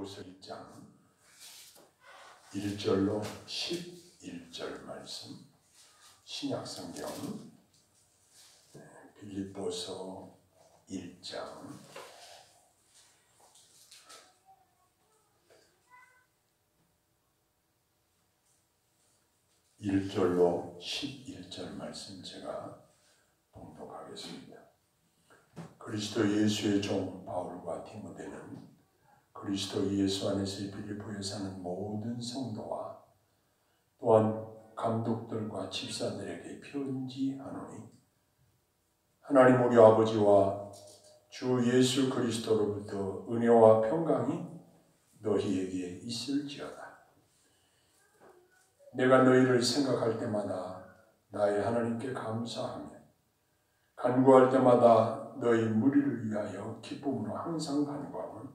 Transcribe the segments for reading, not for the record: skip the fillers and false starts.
빌립보서 1장 1절로 11절 말씀, 신약성경 빌립보서 1장 1절로 11절 말씀 제가 봉독하겠습니다. 그리스도 예수의 종 바울과 디모데는 그리스도 예수 안에서 빌립보에 사는 모든 성도와 또한 감독들과 집사들에게 편지하노니, 하나님 우리 아버지와 주 예수 그리스도로부터 은혜와 평강이 너희에게 있을지어다. 내가 너희를 생각할 때마다 나의 하나님께 감사하며 간구할 때마다 너희 무리를 위하여 기쁨으로 항상 간구하며,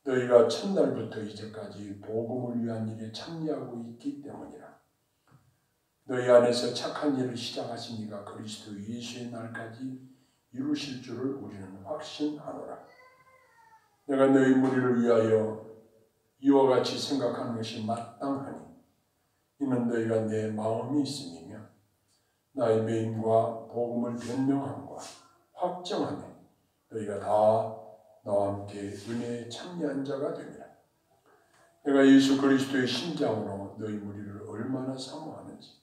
너희가 첫날부터 이제까지 복음을 위한 일에 참여하고 있기 때문이라. 너희 안에서 착한 일을 시작하신 이가 그리스도 예수의 날까지 이루실 줄을 우리는 확신하노라. 내가 너희 무리를 위하여 이와 같이 생각하는 것이 마땅하니, 이는 너희가 내 마음이 있음이며 나의 매임과 복음을 변명함과 확정하며 너희가 다 나와 함께 은혜에 참여한 자가 되리라. 내가 예수 그리스도의 심장으로 너희 무리를 얼마나 사모하는지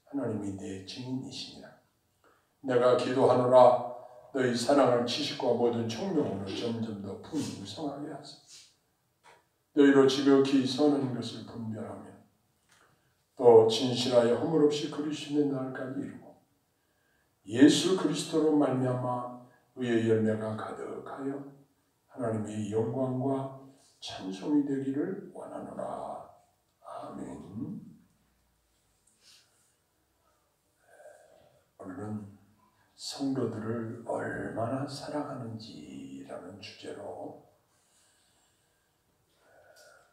하나님이 내 증인이시니라. 내가 기도하노라. 너희 사랑을 지식과 모든 총명으로 점점 더 풍성하게 하소서. 너희로 지극히 선한 것을 분별하며 또 진실하여 허물없이 그리스도의 날까지 이루고 예수 그리스도로 말미암아 의의 열매가 가득하여 하나님의 영광과 찬송이 되기를 원하노라. 아멘. 오늘은 성도들을 얼마나 사랑하는지라는 주제로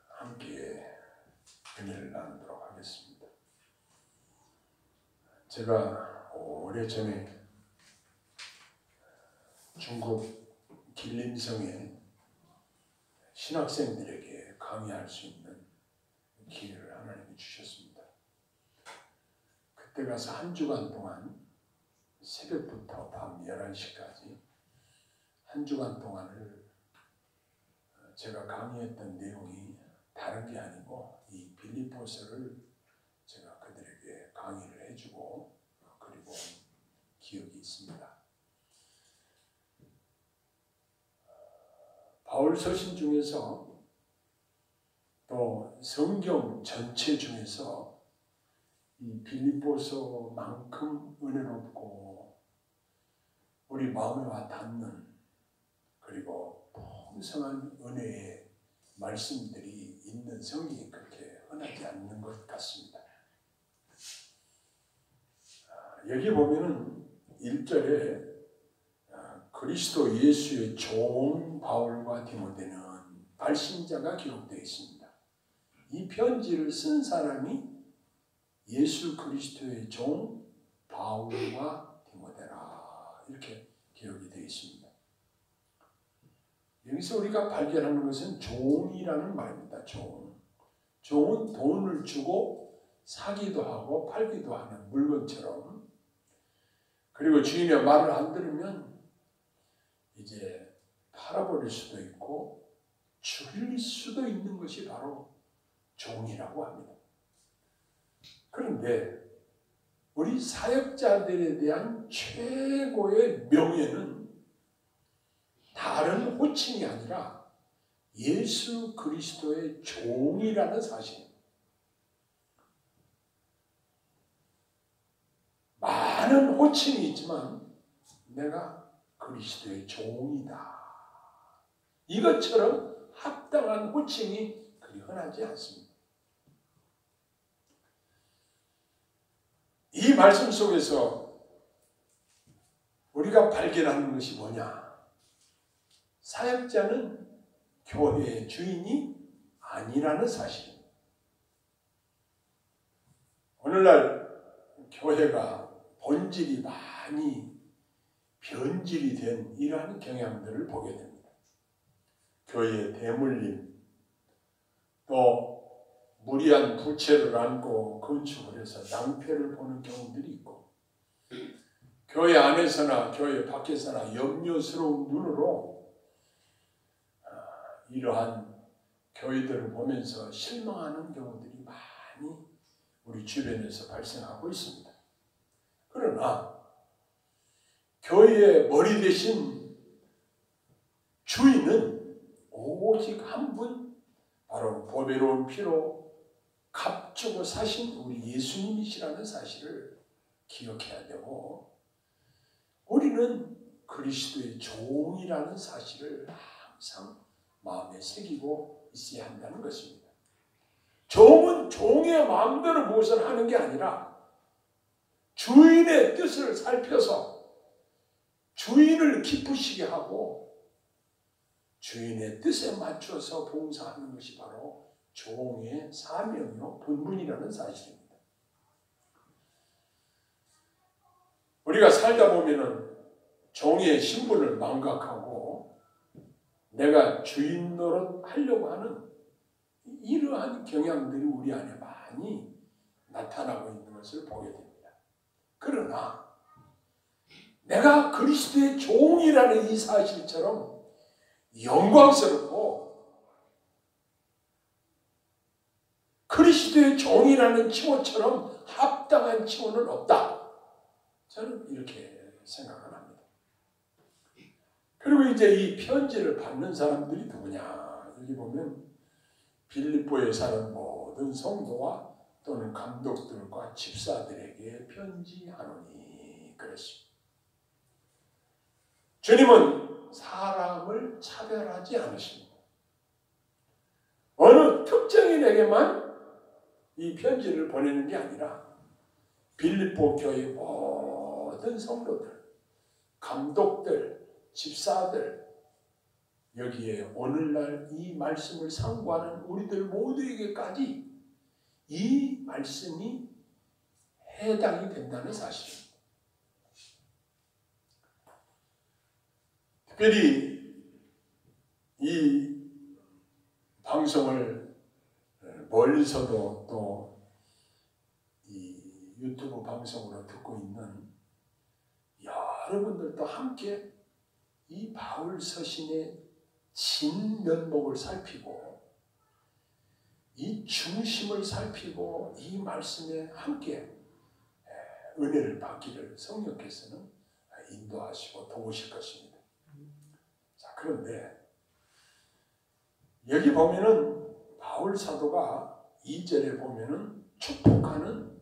함께 은혜를 나누도록 하겠습니다. 제가 오래전에 중국 길림성에 신학생들에게 강의할 수 있는 기회를 하나님이 주셨습니다. 그때 가서 한 주간 동안 새벽부터 밤 11시까지 한 주간 동안을 제가 강의했던 내용이 다른 게 아니고 이 빌립보서를 제가 그들에게 강의를 해주고 그리고 기억이 있습니다. 바울 서신 중에서 또 성경 전체 중에서 이 빌립보서만큼 은혜롭고 우리 마음에 와 닿는 그리고 풍성한 은혜의 말씀들이 있는 성경이 그렇게 흔하지 않는 것 같습니다. 여기 보면은 1절에 그리스도 예수의 종 바울과 디모데는 발신자가 기록되어 있습니다. 이 편지를 쓴 사람이 예수 그리스도의 종 바울과 디모데라 이렇게 기록이 되어 있습니다. 여기서 우리가 발견하는 것은 종이라는 말입니다. 종은 돈을 주고 사기도 하고 팔기도 하는 물건처럼, 그리고 주인의 말을 안 들으면 이제 팔아버릴 수도 있고 죽일 수도 있는 것이 바로 종이라고 합니다. 그런데 우리 사역자들에 대한 최고의 명예는 다른 호칭이 아니라 예수 그리스도의 종이라는 사실입니다. 많은 호칭이 있지만 내가 그리스도의 종이다. 이것처럼 합당한 호칭이 그리 흔하지 않습니다. 이 말씀 속에서 우리가 발견하는 것이 뭐냐? 사역자는 교회의 주인이 아니라는 사실입니다. 오늘날 교회가 본질이 많이 변질이 된 이러한 경향들을 보게 됩니다. 교회의 대물림, 또 무리한 부채를 안고 건축을 해서 낭패를 보는 경우들이 있고, 교회 안에서나 교회 밖에서나 염려스러운 눈으로 이러한 교회들을 보면서 실망하는 경우들이 많이 우리 주변에서 발생하고 있습니다. 그러나 교회의 머리 대신 주인은 오직 한 분, 바로 보배로운 피로 값주고 사신 우리 예수님이시라는 사실을 기억해야 되고, 우리는 그리스도의 종이라는 사실을 항상 마음에 새기고 있어야 한다는 것입니다. 종은 종의 마음대로 무엇을 하는 게 아니라 주인의 뜻을 살펴서 주인을 기쁘시게 하고 주인의 뜻에 맞춰서 봉사하는 것이 바로 종의 사명이요 본분이라는 사실입니다. 우리가 살다 보면은 종의 신분을 망각하고 내가 주인 노릇 하려고 하는 이러한 경향들이 우리 안에 많이 나타나고 있는 것을 보게 됩니다. 그러나 내가 그리스도의 종이라는 이 사실처럼 영광스럽고 그리스도의 종이라는 칭호처럼 합당한 칭호는 없다. 저는 이렇게 생각을 합니다. 그리고 이제 이 편지를 받는 사람들이 누구냐? 여기 보면 빌립보에 사는 모든 성도와 또는 감독들과 집사들에게 편지하노니 그랬습니다. 주님은 사람을 차별하지 않으십니다. 어느 특정인에게만 이 편지를 보내는 게 아니라 빌립보 교회 모든 성도들, 감독들, 집사들, 여기에 오늘날 이 말씀을 상고하는 우리들 모두에게까지 이 말씀이 해당이 된다는 사실입니다. 특별히 이 방송을 멀리서도 또 이 유튜브 방송으로 듣고 있는 여러분들도 함께 이 바울 서신의 진면목을 살피고 이 중심을 살피고 이 말씀에 함께 은혜를 받기를 성령께서는 인도하시고 도우실 것입니다. 자, 그런데 여기 보면은 바울 사도가 2절에 보면은 축복하는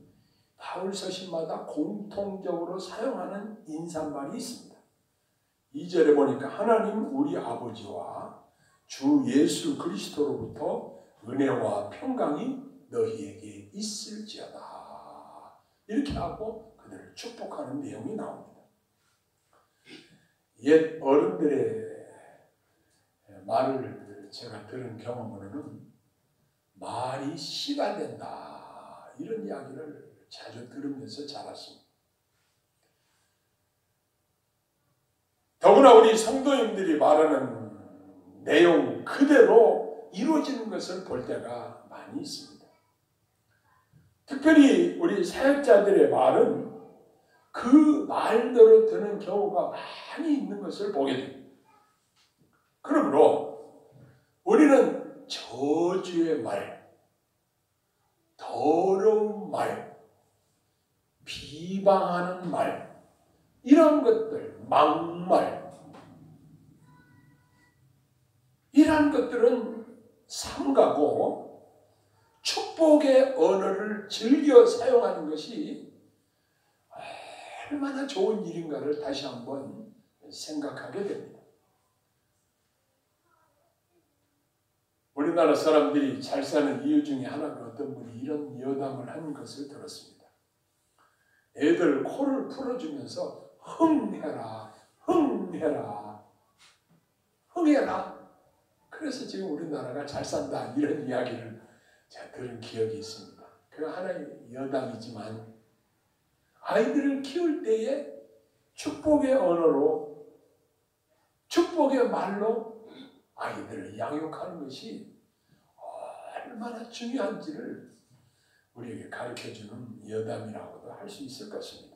바울 서신마다 공통적으로 사용하는 인사말이 있습니다. 2절에 보니까 하나님 우리 아버지와 주 예수 그리스도로부터 은혜와 평강이 너희에게 있을지어다. 이렇게 하고 그들을 축복하는 내용이 나옵니다. 옛 어른들의 말을 제가 들은 경험으로는 말이 씨가 된다. 이런 이야기를 자주 들으면서 자랐습니다. 더구나 우리 성도님들이 말하는 내용 그대로 이루어지는 것을 볼 때가 많이 있습니다. 특별히 우리 사역자들의 말은 그 말대로 되는 경우가 많이 있는 것을 보게 됩니다. 그러므로 우리는 저주의 말, 더러운 말, 비방하는 말, 이런 것들, 막말, 이러한 것들은 삼가고 축복의 언어를 즐겨 사용하는 것이 얼마나 좋은 일인가를 다시 한번 생각하게 됩니다. 우리나라 사람들이 잘 사는 이유 중에 하나가 어떤 분이 이런 여담을 한 것을 들었습니다. 애들 코를 풀어주면서 흥해라, 흥해라, 흥해라. 그래서 지금 우리나라가 잘 산다 이런 이야기를 제가 들은 기억이 있습니다. 그 하나의 여담이지만 아이들을 키울 때에 축복의 언어로 축복의 말로 아이들을 양육하는 것이 얼마나 중요한지를 우리에게 가르쳐주는 여담이라고도 할 수 있을 것입니다.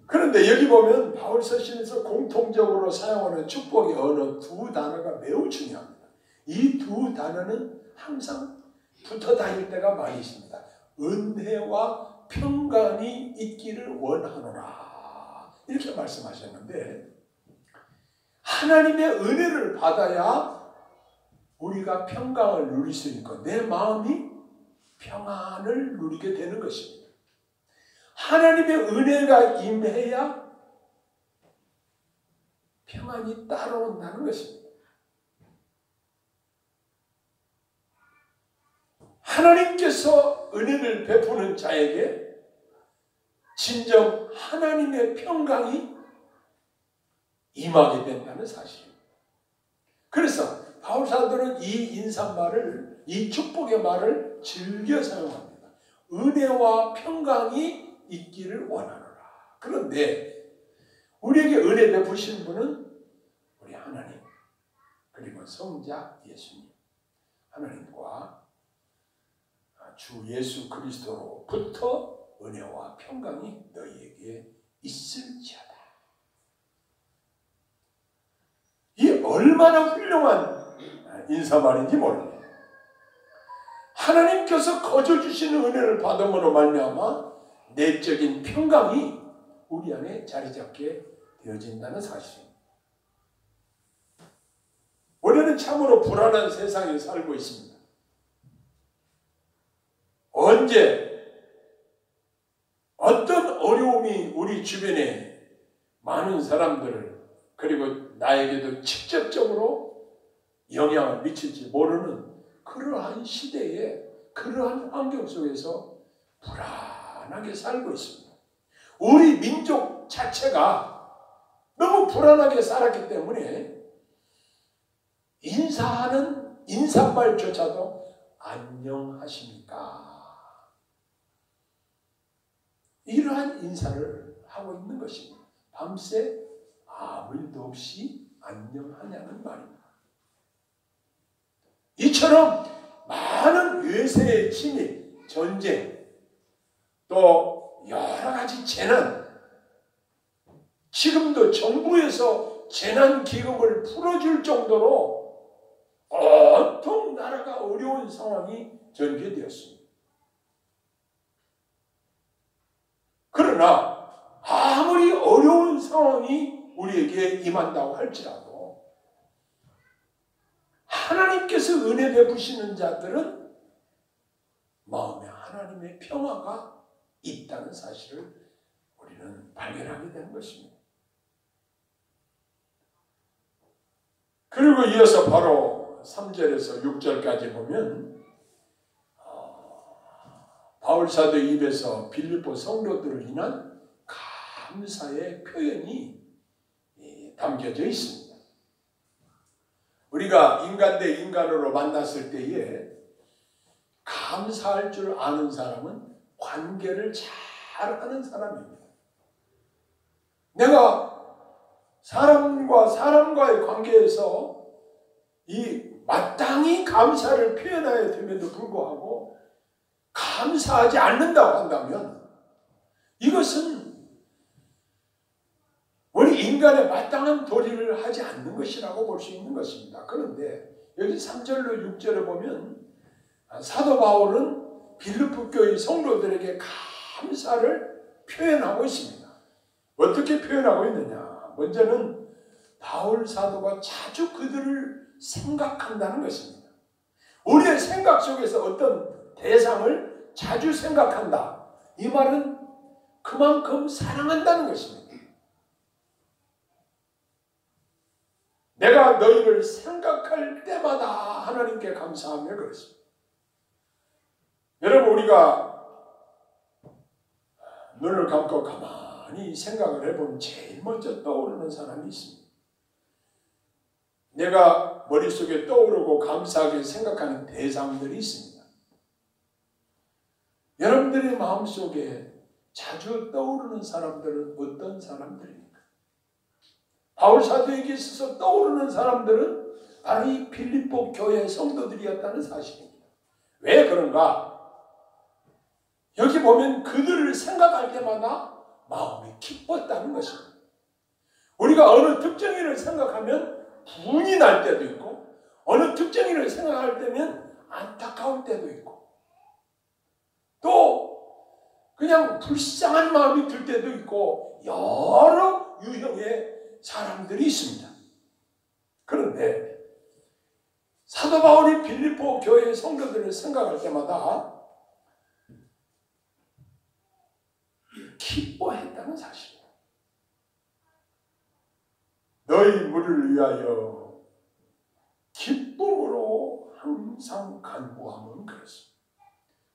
그런데 여기 보면 바울 서신에서 공통적으로 사용하는 축복의 언어 두 단어가 매우 중요합니다. 이 두 단어는 항상 붙어 다닐 때가 많이 있습니다. 은혜와 평강이 있기를 원하노라 이렇게 말씀하셨는데, 하나님의 은혜를 받아야 우리가 평강을 누릴 수 있고 내 마음이 평안을 누리게 되는 것입니다. 하나님의 은혜가 임해야 평안이 따라온다는 것입니다. 하나님께서 은혜를 베푸는 자에게 진정 하나님의 평강이 임하게 된다는 사실입니다. 그래서 바울 사도는 이 인사말을, 이 축복의 말을 즐겨 사용합니다. 은혜와 평강이 있기를 원하노라. 그런데 우리에게 은혜 베푸신 분은 우리 하나님, 그리고 성자 예수님, 하나님과 주 예수 그리스도로부터 은혜와 평강이 너희에게 있을지어다. 이 얼마나 훌륭한 인사말인지 모릅니다. 하나님께서 거저 주시는 은혜를 받음으로 말미암아 내적인 평강이 우리 안에 자리 잡게 되어진다는 사실입니다. 우리는 참으로 불안한 세상에 살고 있습니다. 언제 어떤 어려움이 우리 주변에 많은 사람들을, 그리고 나에게도 직접적으로 영향을 미칠지 모르는 그러한 시대에, 그러한 환경 속에서 불안하게 살고 있습니다. 우리 민족 자체가 너무 불안하게 살았기 때문에 인사하는 인사말조차도 안녕하십니까? 이러한 인사를 하고 있는 것입니다. 밤새 아무 일도 없이 안녕하냐는 말입니다. 이처럼 많은 외세의 침입, 전쟁, 또 여러 가지 재난, 지금도 정부에서 재난기금을 풀어줄 정도로 온통 나라가 어려운 상황이 전개되었습니다. 그러나 아무리 어려운 상황이 우리에게 임한다고 할지라도 하나님께서 은혜 베푸시는 자들은 마음에 하나님의 평화가 있다는 사실을 우리는 발견하게 되는 것입니다. 그리고 이어서 바로 3절에서 6절까지 보면 바울 사도 입에서 빌립보 성도들을 인한 감사의 표현이 담겨져 있습니다. 우리가 인간 대 인간으로 만났을 때에 감사할 줄 아는 사람은 관계를 잘 하는 사람입니다. 내가 사람과 사람과의 관계에서 이 마땅히 감사를 표현해야 됨에도 불구하고 감사하지 않는다고 한다면 이것은 우리 인간의 마땅한 도리를 하지 않는 것이라고 볼 수 있는 것입니다. 그런데 여기 3절로 6절에 보면 사도 바울은 빌립보 교회 성도들에게 감사를 표현하고 있습니다. 어떻게 표현하고 있느냐? 먼저는 바울 사도가 자주 그들을 생각한다는 것입니다. 우리의 생각 속에서 어떤 대상을 자주 생각한다. 이 말은 그만큼 사랑한다는 것입니다. 내가 너희를 생각할 때마다 하나님께 감사하며 그렇습니다. 여러분, 우리가 눈을 감고 가만히 생각을 해보면 제일 먼저 떠오르는 사람이 있습니다. 내가 머릿속에 떠오르고 감사하게 생각하는 대상들이 있습니다. 여러분들의 마음속에 자주 떠오르는 사람들은 어떤 사람들입니까? 바울 사도에게 있어서 떠오르는 사람들은 바로 이 빌립보 교회 성도들이었다는 사실입니다. 왜 그런가? 여기 보면 그들을 생각할 때마다 마음이 기뻤다는 것입니다. 우리가 어느 특정인을 생각하면 분이 날 때도 있고 어느 특정인을 생각할 때면 안타까울 때도 있고 또 그냥 불쌍한 마음이 들 때도 있고 여러 유형의 사람들이 있습니다. 그런데 사도 바울이 빌립보 교회의 성도들을 생각할 때마다 기뻐했다는 사실입니다. 너희 무리를 위하여 기쁨으로 항상 간구하면 그렇습니다.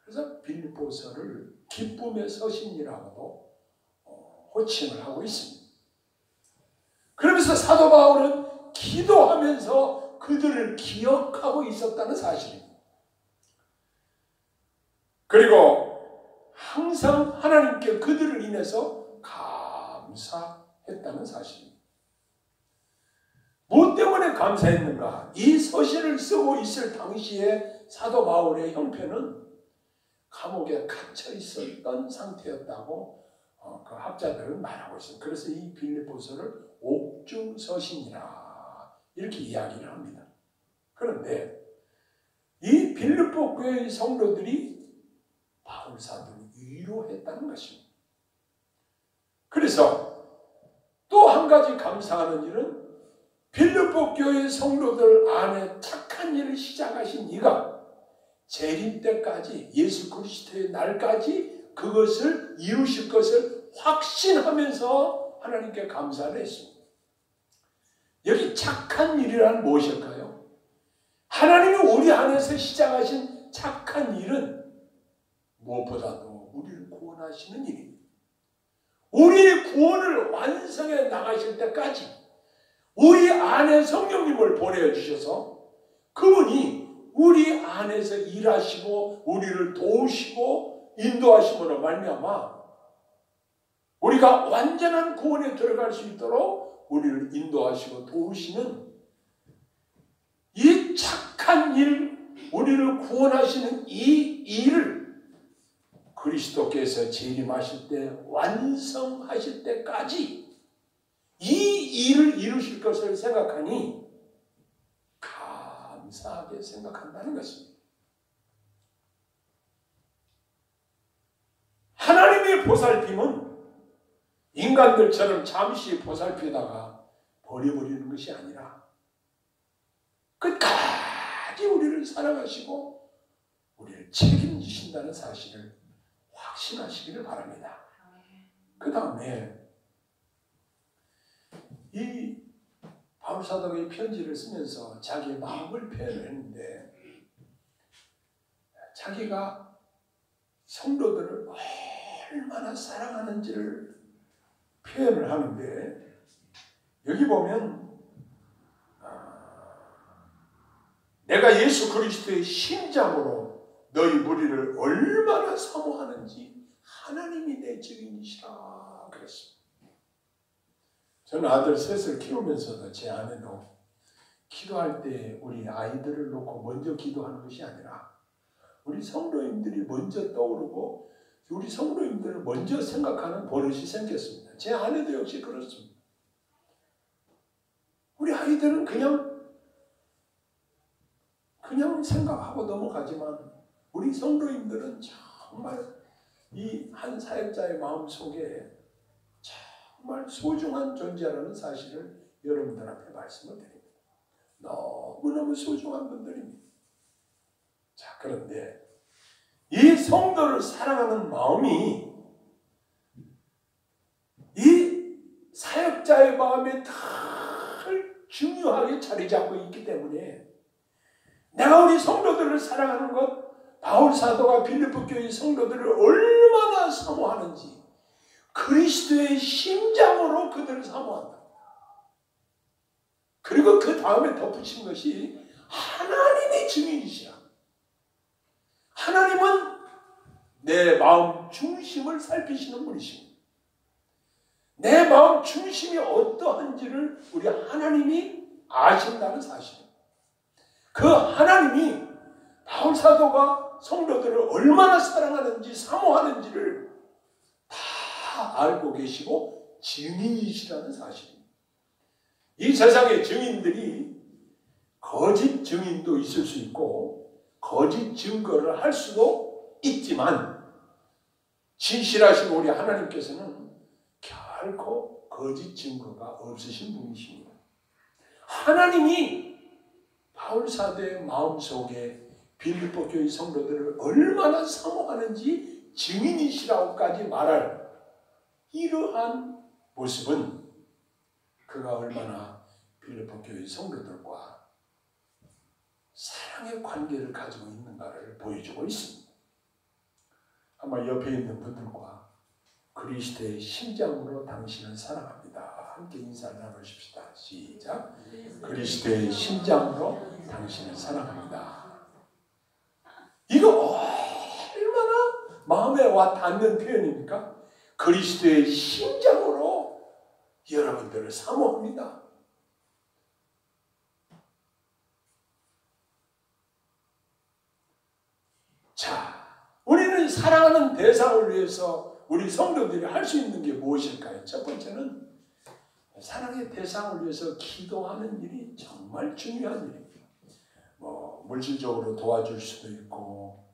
그래서 빌립보서를 기쁨의 서신이라고도 호칭을 하고 있습니다. 그러면서 사도 바울은 기도하면서 그들을 기억하고 있었다는 사실입니다. 그리고 항상 하나님께 그들을 인해서 감사했다는 사실입니다. 무엇 때문에 감사했는가? 이 서신을 쓰고 있을 당시에 사도 바울의 형편은 감옥에 갇혀 있었던 상태였다고 그 학자들은 말하고 있습니다. 그래서 이 빌립보서를 옥중서신이라 이렇게 이야기를 합니다. 그런데 이 빌립보 교회의 성도들이 바울 사도를 위로했다는 것입니다. 그래서 또 한 가지 감사하는 일은 빌립보 교회 성도들 안에 착한 일을 시작하신 이가 재림 때까지 예수 그리스도의 날까지 그것을 이루실 것을 확신하면서 하나님께 감사를 했습니다. 여기 착한 일이란 무엇일까요? 하나님이 우리 안에서 시작하신 착한 일은 무엇보다도 우리를 구원하시는 일입니다. 우리의 구원을 완성해 나가실 때까지 우리 안에 성령님을 보내주셔서 그분이 우리 안에서 일하시고 우리를 도우시고 인도하심으로 말미암아 우리가 완전한 구원에 들어갈 수 있도록 우리를 인도하시고 도우시는 이 착한 일, 우리를 구원하시는 이 일을 그리스도께서 재림하실 때 완성하실 때까지 이 일을 이루실 것을 생각하니 감사하게 생각한다는 것입니다. 하나님의 보살핌은 인간들처럼 잠시 보살피다가 버려버리는 것이 아니라 끝까지 우리를 사랑하시고 우리를 책임지신다는 사실을 확신하시기를 바랍니다. 그 다음에 이 바울 사도가 이 편지를 쓰면서 자기의 마음을 표현했는데 자기가 성도들을 얼마나 사랑하는지를 표현을 하는데 여기 보면 내가 예수 그리스도의 심장으로 너희 무리를 얼마나 사모하는지 하나님이 내 증인이시라 그랬습니다. 저는 아들 셋을 키우면서도 제 아내도 기도할 때 우리 아이들을 놓고 먼저 기도하는 것이 아니라 우리 성도님들이 먼저 떠오르고 우리 성도님들을 먼저 생각하는 버릇이 생겼습니다. 제 아내도 역시 그렇습니다. 우리 아이들은 그냥 생각하고 넘어가지만 우리 성도님들은 정말 이 한 사역자의 마음속에 정말 소중한 존재라는 사실을 여러분들 앞에 말씀을 드립니다. 너무너무 소중한 분들입니다. 자, 그런데 이 성도를 사랑하는 마음이 이 사역자의 마음에 늘 중요하게 자리 잡고 있기 때문에 내가 우리 성도들을 사랑하는 것, 바울 사도가 빌립보 교회 성도들을 얼마나 사모하는지 그리스도의 심장으로 그들을 사모한다. 그리고 그 다음에 덧붙인 것이 하나님의 증인이시라. 하나님은 내 마음 중심을 살피시는 분이십니다. 내 마음 중심이 어떠한지를 우리 하나님이 아신다는 사실입니다. 그 하나님이 바울 사도가 성도들을 얼마나 사랑하는지 사모하는지를 다 알고 계시고 증인이시라는 사실입니다. 이 세상의 증인들이 거짓 증인도 있을 수 있고 거짓 증거를 할 수도 있지만 진실하신 우리 하나님께서는 결코 거짓 증거가 없으신 분이십니다. 하나님이 바울 사도의 마음속에 빌립보 교회 성도들을 얼마나 사모하는지 증인이시라고까지 말할 이러한 모습은 그가 얼마나 빌립보 교회 성도들과 사랑의 관계를 가지고 있는가를 보여주고 있습니다. 아마 옆에 있는 분들과 그리스도의 심장으로 당신을 사랑합니다. 함께 인사를 나누십시다. 시작. 그리스도의 심장으로 당신을 사랑합니다. 이거 얼마나 마음에 와 닿는 표현입니까? 그리스도의 심장으로 여러분들을 사모합니다. 자, 우리는 사랑하는 대상을 위해서 우리 성도들이 할 수 있는 게 무엇일까요? 첫 번째는 사랑의 대상을 위해서 기도하는 일이 정말 중요한 일입니다. 물질적으로 도와줄 수도 있고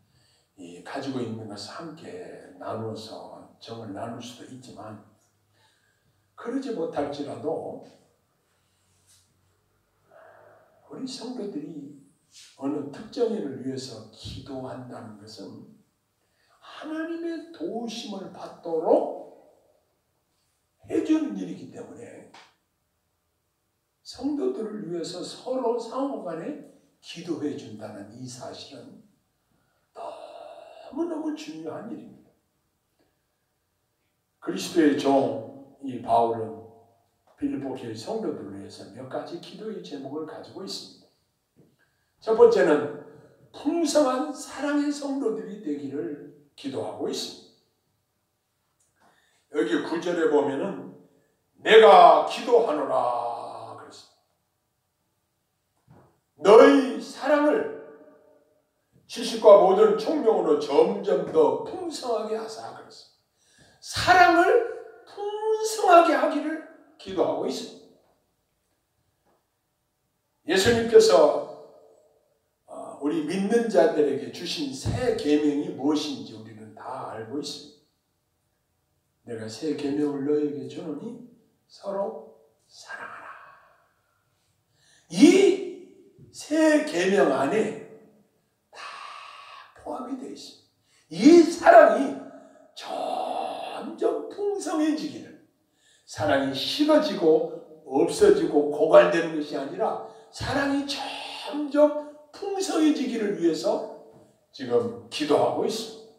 가지고 있는 것을 함께 나누어서 정을 나눌 수도 있지만 그러지 못할지라도 우리 성도들이 어느 특정인을 위해서 기도한다는 것은 하나님의 도우심을 받도록 해주는 일이기 때문에 성도들을 위해서 서로 상호간에 기도해 준다는 이 사실은 너무너무 중요한 일입니다. 그리스도의 종 이 바울은 빌립보 교회 성도들을 위해서 몇 가지 기도의 제목을 가지고 있습니다. 첫 번째는 풍성한 사랑의 성도들이 되기를 기도하고 있습니다. 여기 9절에 보면은 내가 기도하노라 그랬습니다. 너희 사랑을 지식과 모든 총명으로 점점 더 풍성하게 하사 그랬습니다. 사랑을 풍성하게 하기를 기도하고 있습니다. 예수님께서 우리 믿는 자들에게 주신 새 계명이 무엇인지 우리는 다 알고 있습니다. 내가 새 계명을 너희에게 주노니 서로 사랑하라. 이 새 계명 안에 다 포함이 되어 있습니다. 이 사랑이 점점 풍성해지기를, 사랑이 식어지고 없어지고 고갈되는 것이 아니라 사랑이 점점 풍성해지기를 위해서 지금 기도하고 있습니다.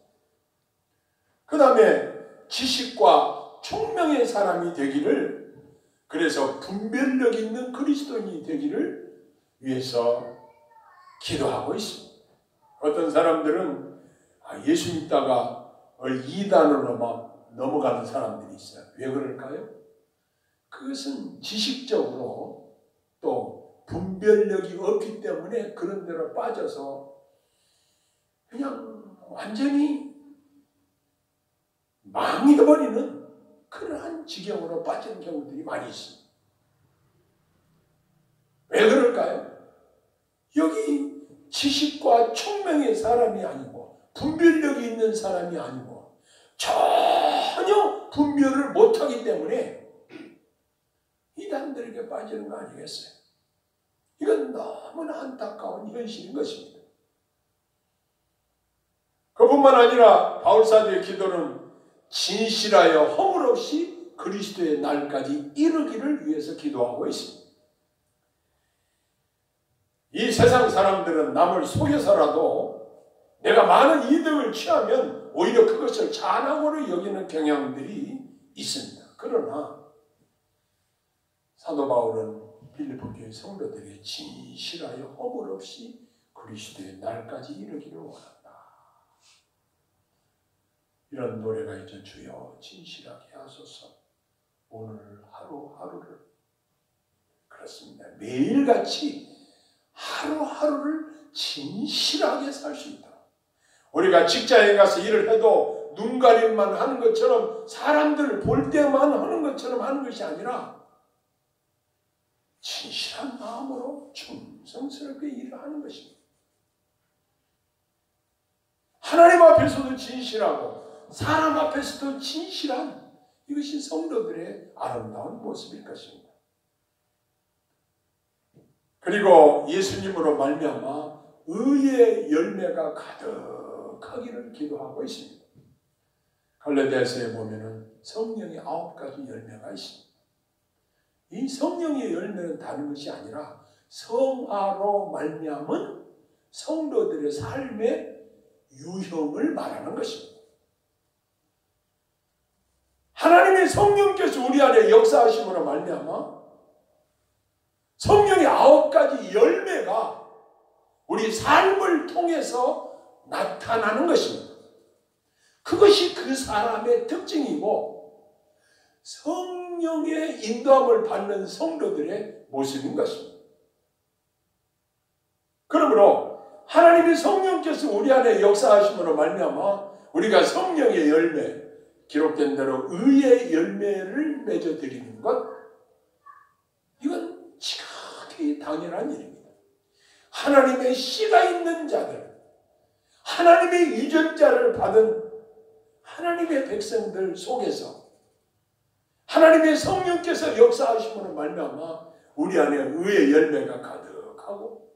그 다음에 지식과 총명의 사람이 되기를, 그래서 분별력 있는 그리스도인이 되기를 위해서 기도하고 있습니다. 어떤 사람들은 예수 믿다가 이단으로 막 넘어가는 사람들이 있어요. 왜 그럴까요? 그것은 지식적으로 또 분별력이 없기 때문에 그런 데로 빠져서 그냥 완전히 망해버리는 그러한 지경으로 빠지는 경우들이 많이 있습니다. 왜 그럴까요? 여기 지식과 총명의 사람이 아니고 분별력이 있는 사람이 아니고 전혀 분별을 못하기 때문에 이단들에게 빠지는 거 아니겠어요? 이건 너무나 안타까운 현실인 것입니다. 그뿐만 아니라 바울사도의 기도는 진실하여 허물 없이 그리스도의 날까지 이르기를 위해서 기도하고 있습니다. 이 세상 사람들은 남을 속여서라도 내가 많은 이득을 취하면 오히려 그것을 자랑으로 여기는 경향들이 있습니다. 그러나 사도 바울은 빌립보 교회 성도들에게 진실하여 허물 없이 그리스도의 날까지 이르기를 원한다. 이런 노래가 있죠. 주여 진실하게 하소서. 오늘 하루하루를 그렇습니다. 매일같이 하루하루를 진실하게 살 수 있다. 우리가 직장에 가서 일을 해도 눈가림만 하는 것처럼 사람들을 볼 때만 하는 것처럼 하는 것이 아니라 진실한 마음으로 충성스럽게 일을 하는 것입니다. 하나님 앞에서도 진실하고 사람 앞에서도 진실한 이것이 성도들의 아름다운 모습일 것입니다. 그리고 예수님으로 말미암아 의의 열매가 가득하기를 기도하고 있습니다. 갈라디아서에 보면은 성령의 9가지 열매가 있습니다. 이 성령의 열매는 다른 것이 아니라 성화로 말미암은 성도들의 삶의 유형을 말하는 것입니다. 하나님의 성령께서 우리 안에 역사하심으로 말미암아 성령의 9가지 열매가 우리 삶을 통해서 나타나는 것입니다. 그것이 그 사람의 특징이고 성령의 인도함을 받는 성도들의 모습인 것입니다. 그러므로 하나님의 성령께서 우리 안에 역사하심으로 말미암아 우리가 성령의 열매, 기록된 대로 의의 열매를 맺어드리는 것, 이건 지극히 당연한 일입니다. 하나님의 씨가 있는 자들, 하나님의 유전자를 받은 하나님의 백성들 속에서 하나님의 성령께서 역사하심으로 말미암아 우리 안에 의의 열매가 가득하고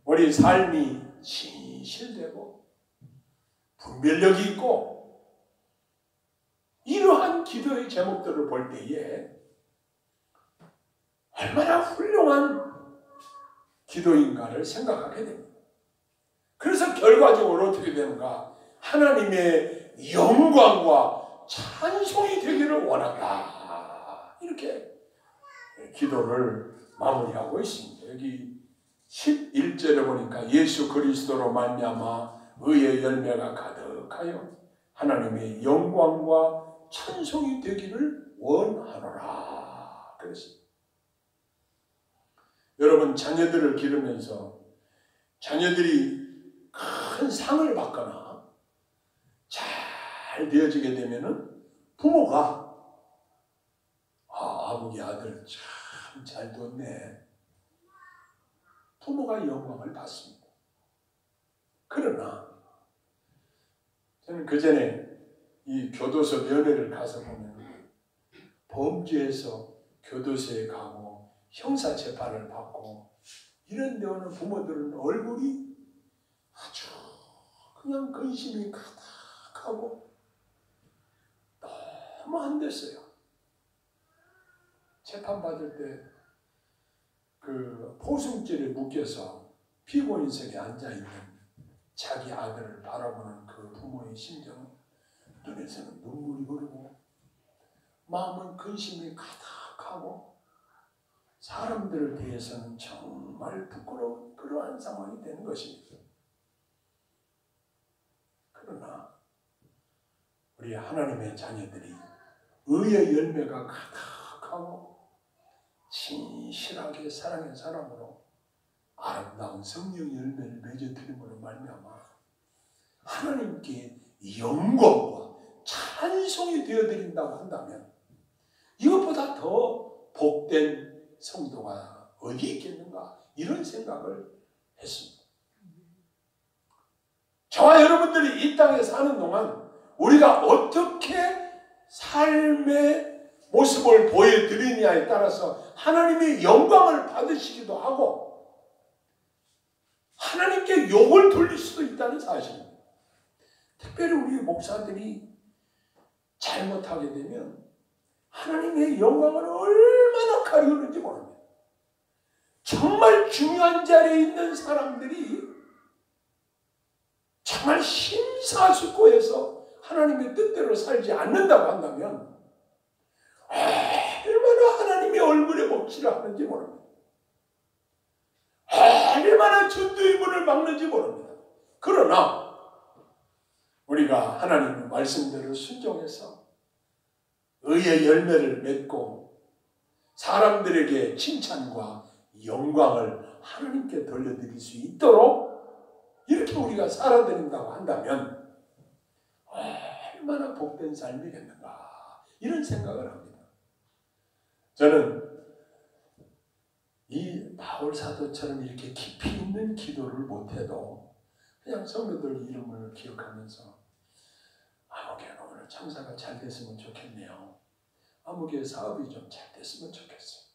우리 삶이 진실되고 분별력이 있고, 이러한 기도의 제목들을 볼 때에 얼마나 훌륭한 기도인가를 생각하게 됩니다. 그래서 결과적으로 어떻게 되는가? 하나님의 영광과 찬송이 되기를 원한다. 이렇게 기도를 마무리하고 있습니다. 여기 11절에 보니까 예수 그리스도로 말미암아 의의 열매가 가득하여 하나님의 영광과 찬송이 되기를 원하노라. 그랬습니다. 여러분, 자녀들을 기르면서 자녀들이 큰 상을 받거나 잘 되어지게 되면은 부모가 우리 아들 참 잘 뒀네. 부모가 영광을 받습니다. 그러나 저는 그 전에 이 교도소 면회를 가서 보면 범죄에서 교도소에 가고 형사재판을 받고 이런 데 오는 부모들은 얼굴이 아주 그냥 근심이 가득하고 너무 안 됐어요. 재판받을 때 그 포승줄에 묶여서 피고인석에 앉아있는 자기 아들을 바라보는 그 부모의 심정은 눈에서는 눈물이 흐르고 마음은 근심이 가득하고 사람들을 대해서는 정말 부끄러운 그러한 상황이 되는 것입니다. 그러나 우리 하나님의 자녀들이 의의 열매가 가득하고 진실하게 사랑의 사람으로 아름다운 성령 열매를 맺어드림으로 말미암아 하나님께 영광과 찬송이 되어드린다고 한다면 이것보다 더 복된 성도가 어디 있겠는가, 이런 생각을 했습니다. 저와 여러분들이 이 땅에 사는 동안 우리가 어떻게 삶의 모습을 보여드리느냐에 따라서 하나님의 영광을 받으시기도 하고 하나님께 욕을 돌릴 수도 있다는 사실입니다. 특별히 우리 목사들이 잘못하게 되면 하나님의 영광을 얼마나 가리우는지 모릅니다. 정말 중요한 자리에 있는 사람들이 정말 심사숙고해서 하나님의 뜻대로 살지 않는다고 한다면 얼마나 하나님의 얼굴에 먹칠을 하는지 모릅니다. 얼마나 전도의 문을 막는지 모릅니다. 그러나 우리가 하나님의 말씀대로 순종해서 의의 열매를 맺고 사람들에게 칭찬과 영광을 하나님께 돌려드릴 수 있도록 이렇게 우리가 살아드린다고 한다면 얼마나 복된 삶이겠는가 이런 생각을 합니다. 저는 이 바울 사도처럼 이렇게 깊이 있는 기도를 못해도 그냥 성도들 이름을 기억하면서 아무개가 오늘 장사가 잘 됐으면 좋겠네요. 아무개 사업이 좀 잘 됐으면 좋겠어요.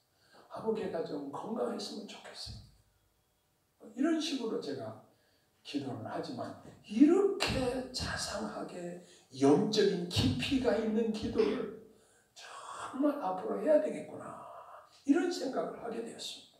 아무개가 좀 건강했으면 좋겠어요. 이런 식으로 제가 기도를 하지만 이렇게 자상하게 영적인 깊이가 있는 기도를 정말 앞으로 해야 되겠구나 이런 생각을 하게 되었습니다.